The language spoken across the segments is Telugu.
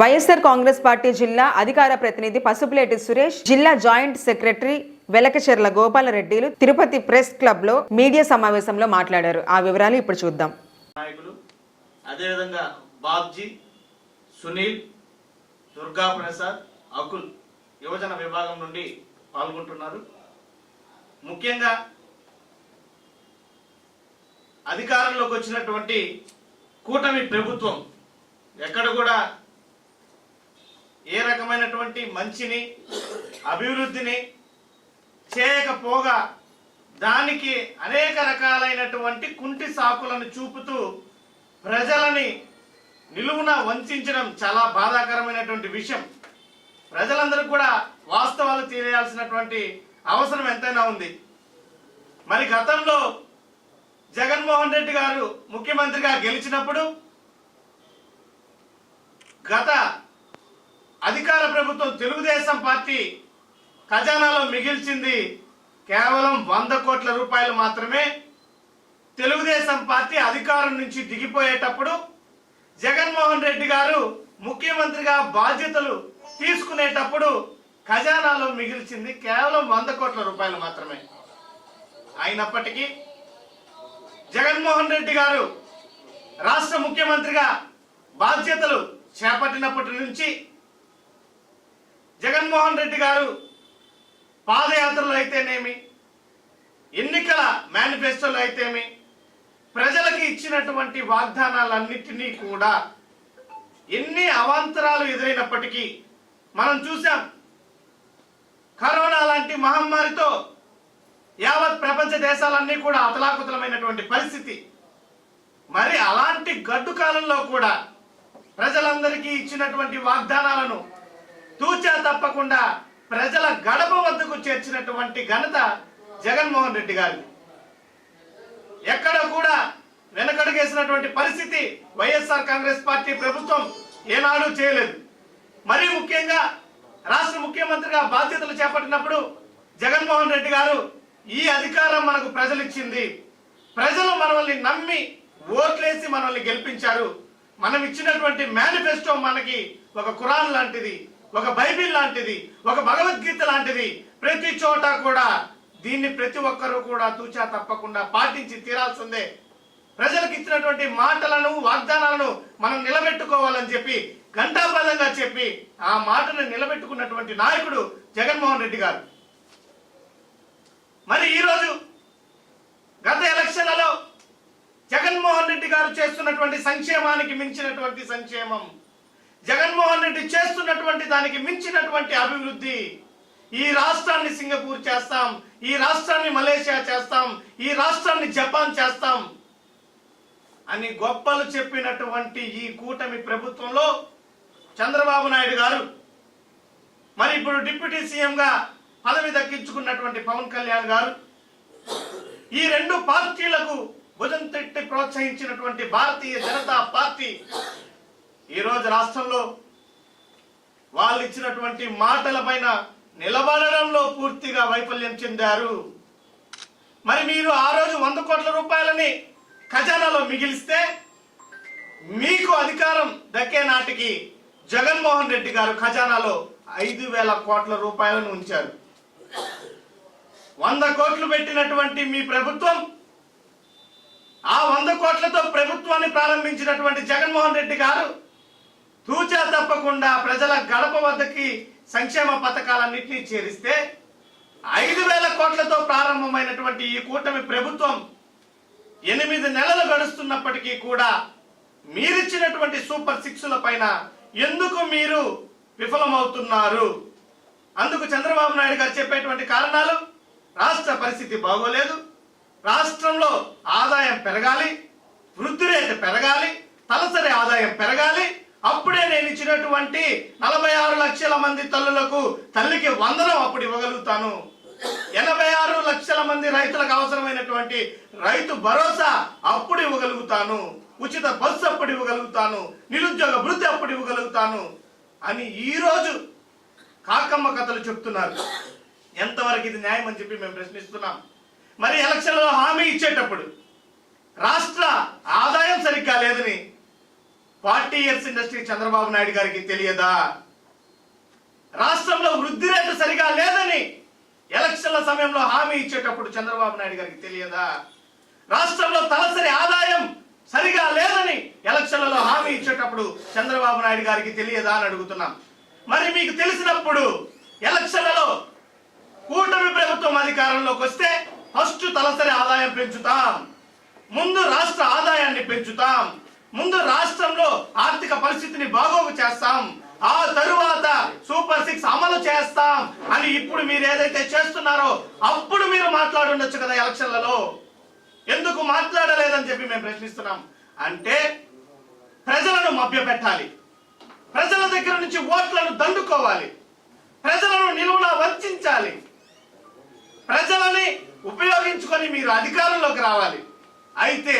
వైఎస్ఆర్ కాంగ్రెస్ పార్టీ జిల్లా అధికార ప్రతినిధి పసుపులేటి సురేష్, జిల్లా జాయింట్ సెక్రటరీ వెలకచెర్ల గోపాలరెడ్డిలు తిరుపతి ప్రెస్ క్లబ్ లో మీడియా సమావేశంలో మాట్లాడారు. ఆ వివరాలు ఇప్పుడు చూద్దాం. నాయకులు అదే విధంగా బాబ్జీ, సునీల్, దుర్గా ప్రసాద్, అకుల్ యువజన విభాగం నుండి పాల్గొంటున్నారు. ముఖ్యంగా అధికారంలోకి వచ్చినటువంటి కూటమి ప్రభుత్వం ఎక్కడ కూడా ఏ రకమైనటువంటి మంచిని అభివృద్ధిని చేయకపోగా దానికి అనేక రకాలైనటువంటి కుంటి సాకులను చూపుతూ ప్రజలని నిలువున వంచడం చాలా బాధాకరమైనటువంటి విషయం. ప్రజలందరూ కూడా వాస్తవాలు తెలియాల్సినటువంటి అవసరం ఎంతైనా ఉంది. మరి గతంలో జగన్మోహన్ రెడ్డి గారు ముఖ్యమంత్రిగా గెలిచినప్పుడు గత అధికార ప్రభుత్వం తెలుగుదేశం పార్టీ ఖజానాలో మిగిల్చింది కేవలం 100 కోట్ల రూపాయలు మాత్రమే. తెలుగుదేశం పార్టీ అధికారం నుంచి దిగిపోయేటప్పుడు జగన్మోహన్ రెడ్డి గారు ముఖ్యమంత్రిగా బాధ్యతలు తీసుకునేటప్పుడు ఖజానాలో మిగిల్చింది కేవలం 100 కోట్ల రూపాయలు మాత్రమే. అయినప్పటికీ జగన్మోహన్ రెడ్డి గారు రాష్ట్ర ముఖ్యమంత్రిగా బాధ్యతలు చేపట్టినప్పటి నుంచి జగన్మోహన్ రెడ్డి గారు పాదయాత్రలు అయితేనేమి, ఎన్నికల మేనిఫెస్టోలు అయితేమి, ప్రజలకు ఇచ్చినటువంటి వాగ్దానాలన్నింటినీ కూడా ఎన్ని అవాంతరాలు ఎదురైనప్పటికీ మనం చూసాం. కరోనా లాంటి మహమ్మారితో యావత్ ప్రపంచ దేశాలన్నీ కూడా అతలాకుతలమైనటువంటి పరిస్థితి. మరి అలాంటి గడ్డు కాలంలో కూడా ప్రజలందరికీ ఇచ్చినటువంటి వాగ్దానాలను తూచా తప్పకుండా ప్రజల గడప వద్దకు చేర్చినటువంటి ఘనత జగన్మోహన్ రెడ్డి గారిది. ఎక్కడ కూడా వెనకడుగేసినటువంటి పరిస్థితి వైఎస్ఆర్ కాంగ్రెస్ పార్టీ ప్రభుత్వం ఏనాడు చేయలేదు. మరీ ముఖ్యంగా రాష్ట్ర ముఖ్యమంత్రిగా బాధ్యతలు చేపట్టినప్పుడు జగన్మోహన్ రెడ్డి గారు ఈ అధికారం మనకు ప్రజలు ఇచ్చింది, ప్రజలు మనల్ని నమ్మి ఓట్లేసి మనల్ని గెలిపించారు, మనం ఇచ్చినటువంటి మేనిఫెస్టో మనకి ఒక ఖురాన్ లాంటిది, ఒక బైబిల్ లాంటిది, ఒక భగవద్గీత లాంటిది. ప్రతి చోట కూడా దీన్ని ప్రతి ఒక్కరూ కూడా తూచా తప్పకుండా పాటించి తీరాల్సిందే. ప్రజలకు ఇచ్చినటువంటి మాటలను వాగ్దానాలను మనం నిలబెట్టుకోవాలని చెప్పి ఘంటాపదంగా చెప్పి ఆ మాటను నిలబెట్టుకున్నటువంటి నాయకుడు జగన్మోహన్ రెడ్డి గారు. మరి ఈరోజు గత ఎలక్షన్లలో జగన్మోహన్ రెడ్డి గారు చేస్తున్నటువంటి సంక్షేమానికి మించినటువంటి సంక్షేమం, జగన్మోహన్ రెడ్డి చేస్తున్నటువంటి దానికి మించినటువంటి అభివృద్ధి, ఈ రాష్ట్రాన్ని సింగపూర్ చేస్తాం, ఈ రాష్ట్రాన్ని మలేషియా చేస్తాం, ఈ రాష్ట్రాన్ని జపాన్ చేస్తాం అని గొప్పలు చెప్పినటువంటి ఈ కూటమి ప్రభుత్వంలో చంద్రబాబు నాయుడు గారు, మరి ఇప్పుడు డిప్యూటీ సీఎంగా పదవి దక్కించుకున్నటువంటి పవన్ కళ్యాణ్ గారు, ఈ రెండు పార్టీలకు భుజం తట్టి ప్రోత్సహించినటువంటి భారతీయ జనతా పార్టీ ఈరోజు రాష్ట్రంలో వాళ్ళు ఇచ్చినటువంటి మాటల పైన నిలబడడంలో పూర్తిగా వైఫల్యం చెందారు. మరి మీరు ఆ రోజు 100 కోట్ల రూపాయలని ఖజానాలో మిగిలిస్తే మీకు అధికారం దక్కే నాటికి జగన్మోహన్ రెడ్డి గారు ఖజానాలో 5,000 కోట్ల రూపాయలను ఉంచారు. 100 కోట్లు పెట్టినటువంటి మీ ప్రభుత్వం, ఆ 100 కోట్లతో ప్రభుత్వాన్ని ప్రారంభించినటువంటి జగన్మోహన్ రెడ్డి గారు తూచా తప్పకుండా ప్రజల గడప వద్దకి సంక్షేమ పథకాలన్నింటినీ చేరిస్తే 5,000 కోట్లతో ప్రారంభమైనటువంటి ఈ కూటమి ప్రభుత్వం 8 నెలలు గడుస్తున్నప్పటికీ కూడా మీరిచ్చినటువంటి సూపర్ 6ల పైన ఎందుకు మీరు విఫలమవుతున్నారు? అందుకు చంద్రబాబు నాయుడు గారు చెప్పేటువంటి కారణాలు, రాష్ట్ర పరిస్థితి బాగోలేదు, రాష్ట్రంలో ఆదాయం పెరగాలి, వృద్ధి రేటు పెరగాలి, తలసరి ఆదాయం పెరగాలి, అప్పుడే నేను ఇచ్చినటువంటి 46 లక్షల మంది తల్లులకు తల్లికి వందనం అప్పుడు ఇవ్వగలుగుతాను, 86 లక్షల మంది రైతులకు అవసరమైనటువంటి రైతు భరోసా అప్పుడు ఇవ్వగలుగుతాను, ఉచిత బస్సు అప్పుడు ఇవ్వగలుగుతాను, నిరుద్యోగ వృద్ధి అప్పుడు ఇవ్వగలుగుతాను అని ఈరోజు కాకమ్మ కథలు చెప్తున్నారు. ఎంతవరకు ఇది న్యాయం అని చెప్పి మేము ప్రశ్నిస్తున్నాం. మరి ఎలక్షన్లో హామీ ఇచ్చేటప్పుడు రాష్ట్ర ఆదాయం సరిగ్గా లేదని 40 ఇయర్స్ ఇండస్ట్రీ చంద్రబాబు నాయుడు గారికి తెలియదా? రాష్ట్రంలో వృద్ధి రేటు సరిగా లేదని ఎలక్షన్ల సమయంలో హామీ ఇచ్చేటప్పుడు చంద్రబాబు నాయుడు గారికి తెలియదా? రాష్ట్రంలో తలసరి ఆదాయం సరిగా లేదని ఎలక్షన్లలో హామీ ఇచ్చేటప్పుడు చంద్రబాబు నాయుడు గారికి తెలియదా అని అడుగుతున్నాం. మరి మీకు తెలిసినప్పుడు ఎలక్షన్లలో కూటమి ప్రభుత్వం అధికారంలోకి వస్తే ఫస్ట్ తలసరి ఆదాయం పెంచుతాం, ముందు రాష్ట్ర ఆదాయాన్ని పెంచుతాం, ముందు రాష్ట్రంలో ఆర్థిక పరిస్థితిని బాగోగు చేస్తాం, ఆ తరువాత సూపర్ 6 అమలు చేస్తాం అని ఇప్పుడు మీరు ఏదైతే చేస్తున్నారో అప్పుడు మీరు మాట్లాడుండొచ్చు కదా ఎలక్షన్లలో. ఎందుకు మాట్లాడలేదని చెప్పి మేము ప్రశ్నిస్తున్నాం. అంటే ప్రజలను మభ్యపెట్టాలి, ప్రజల దగ్గర నుంచి ఓట్లను దండుకోవాలి, ప్రజలను నిలువునా వంచాలి, ప్రజలని ఉపయోగించుకొని మీరు అధికారంలోకి రావాలి. అయితే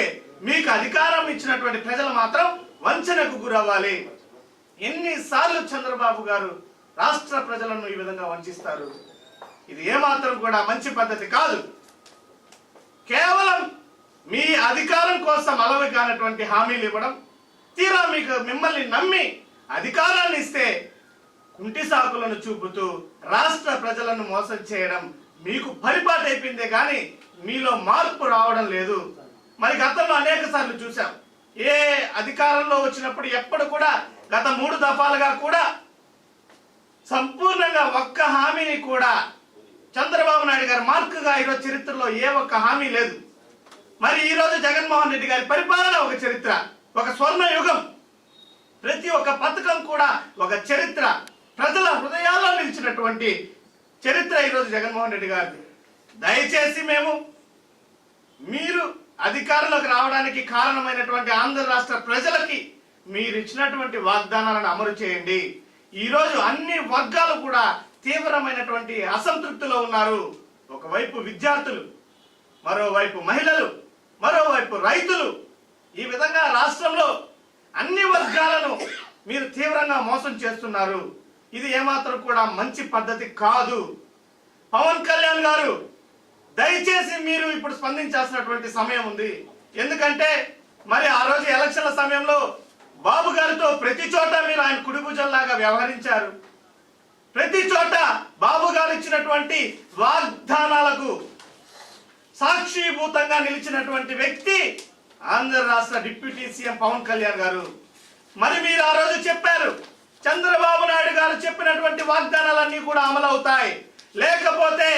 మీకు అధికారం ఇచ్చినటువంటి ప్రజలు మాత్రం వంచనకు గురవ్వాలి. ఎన్నిసార్లు చంద్రబాబు గారు రాష్ట్ర ప్రజలను ఈ విధంగా వంచిస్తారు? ఇది ఏమాత్రం కూడా మంచి పద్ధతి కాదు. కేవలం మీ అధికారం కోసం అలవి కానటువంటి హామీలు ఇవ్వడం, తీరా మిమ్మల్ని నమ్మి అధికారాన్ని ఇస్తే కుంటి సాకులను చూపుతూ రాష్ట్ర ప్రజలను మోసం చేయడం మీకు పరిపాటి అయిపోయిందే కానీ మీలో మార్పు రావడం లేదు. మరి గతంలో అనేక సార్లు చూసాం. ఏ అధికారంలో వచ్చినప్పుడు ఎప్పుడు కూడా గత 3 దఫాలుగా కూడా సంపూర్ణంగా ఒక్క హామీని కూడా చంద్రబాబు నాయుడు గారు మార్కుగా ఈరోజు చరిత్రలో ఏ ఒక్క హామీ లేదు. మరి ఈరోజు జగన్మోహన్ రెడ్డి గారి పరిపాలన ఒక చరిత్ర, ఒక స్వర్ణ యుగం. ప్రతి ఒక్క పథకం కూడా ఒక చరిత్ర, ప్రజల హృదయాల్లో నిలిచినటువంటి చరిత్ర ఈరోజు జగన్మోహన్ రెడ్డి గారిది. దయచేసి మీరు అధికారంలోకి రావడానికి కారణమైనటువంటి ఆంధ్ర రాష్ట్ర ప్రజలకి మీరు ఇచ్చినటువంటి వాగ్దానాలను అమలు చేయండి. ఈరోజు అన్ని వర్గాలు కూడా తీవ్రమైనటువంటి అసంతృప్తిలో ఉన్నారు. ఒకవైపు విద్యార్థులు, మరోవైపు మహిళలు, మరోవైపు రైతులు. ఈ విధంగా రాష్ట్రంలో అన్ని వర్గాలను మీరు తీవ్రంగా మోసం చేస్తున్నారు. ఇది ఏమాత్రం కూడా మంచి పద్ధతి కాదు. పవన్ కళ్యాణ్ గారు, దయచేసి మీరు ఇప్పుడు స్పందించాల్సినటువంటి సమయం ఉంది. ఎందుకంటే మరి ఆ రోజు ఎలక్షన్ల సమయంలో బాబు గారితో ప్రతి చోట మీరు ఆయన కుడిభుజంలాగా వ్యవహరించారు. ప్రతి చోట బాబు గారు ఇచ్చినటువంటి వాగ్దానాలకు సాక్షిభూతంగా నిలిచినటువంటి వ్యక్తి ఆంధ్ర రాష్ట్ర డిప్యూటీ సీఎం పవన్ కళ్యాణ్ గారు. మరి మీరు ఆ రోజు చెప్పారు, చంద్రబాబు నాయుడు గారు చెప్పినటువంటి వాగ్దానాలన్నీ కూడా అమలవుతాయి, లేకపోతే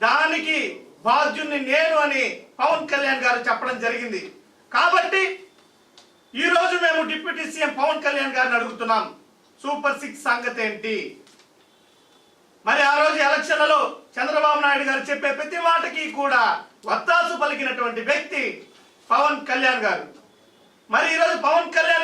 దానికి బాధ్యుని నేను అని పవన్ కళ్యాణ్ గారు చెప్పడం జరిగింది. కాబట్టి ఈ రోజు మేము డిప్యూటీ సీఎం పవన్ కళ్యాణ్ గారిని అడుగుతున్నాం, సూపర్ 6 సంగతి ఏంటి? మరి ఆ రోజు ఎలక్షన్లలో చంద్రబాబు నాయుడు గారు చెప్పే ప్రతి మాటకి కూడా వత్తాసు పలికినటువంటి వ్యక్తి పవన్ కళ్యాణ్ గారు. మరి ఈరోజు పవన్ కళ్యాణ్